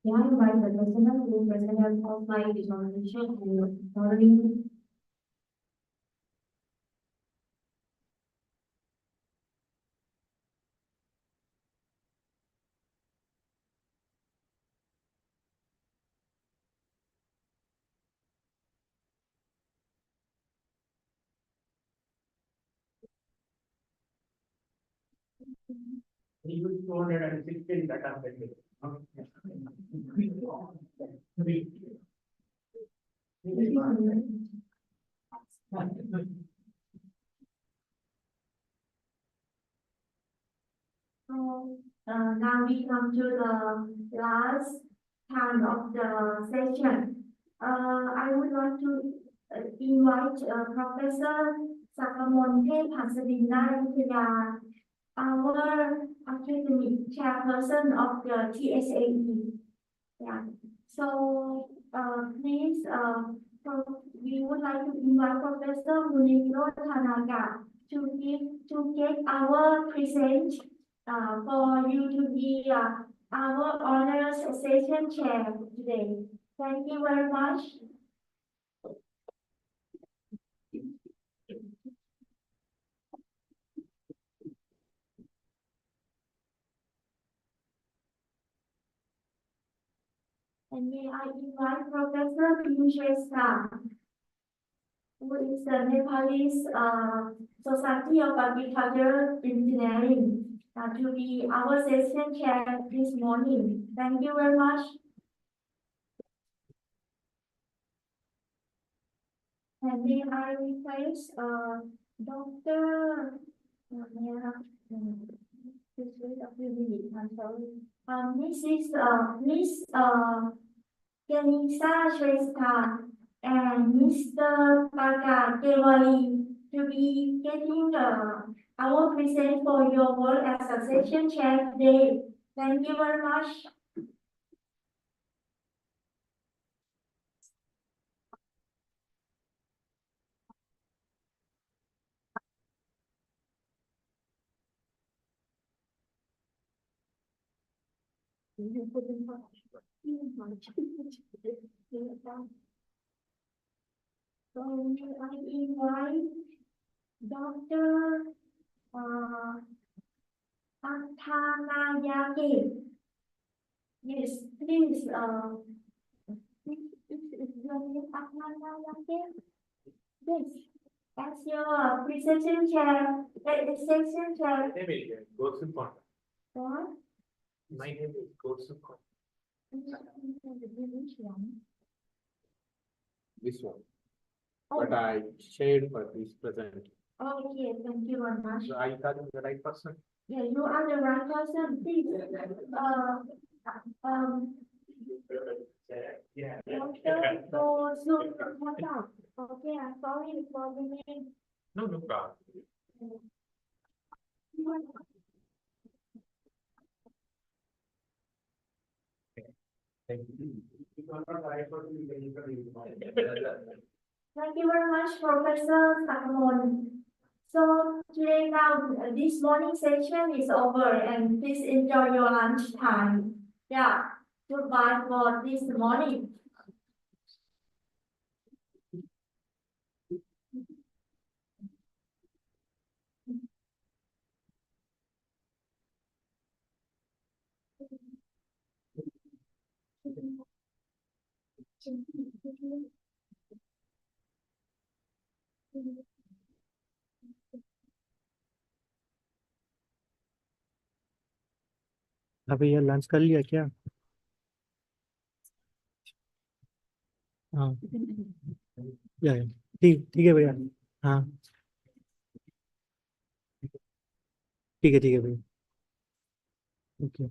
We invite the presenter to present a offline visualization and modeling. We use 216 data sets. So, now we come to the last time of the session. I would like to invite Professor Sakamonte Pasadena, our academic chairperson of the TSAE. Yeah. So, please, we would like to invite Professor Muniro Tanaka to get our present for you to be our honors session chair today. Thank you very much. And may I invite Professor Pinchesta, who is the Nepalese Society of Agricultural Engineering, to be our session chair this morning. Thank you very much. And may I request Dr. I'm sorry. Miss Kenisa Shrestha and Mr. Paga Kewali to be getting our present for your work as a session chair today. Thank you very much. So I invite Dr. Athanayake. Yes, please. Is your name Athanayake? Yes. As your presentation chair, session chair. My name is Gosupon. What? My name is Gosupon. This one. But I shared for this present. Okay, thank you very much. So I thought I'm the right person. Yeah, you are the right person. Please, Yeah. Dr. Go Zoom. Okay, I'm sorry for the name. No problem. Thank you. Thank you very much, Professor Sakamon. So today now, this morning session is over and please enjoy your lunch time. Yeah, goodbye for this morning. अभी ये lunch कर लिया क्या? हाँ ठीक ठीक है भैया. हाँ ठीक है भैया. ओके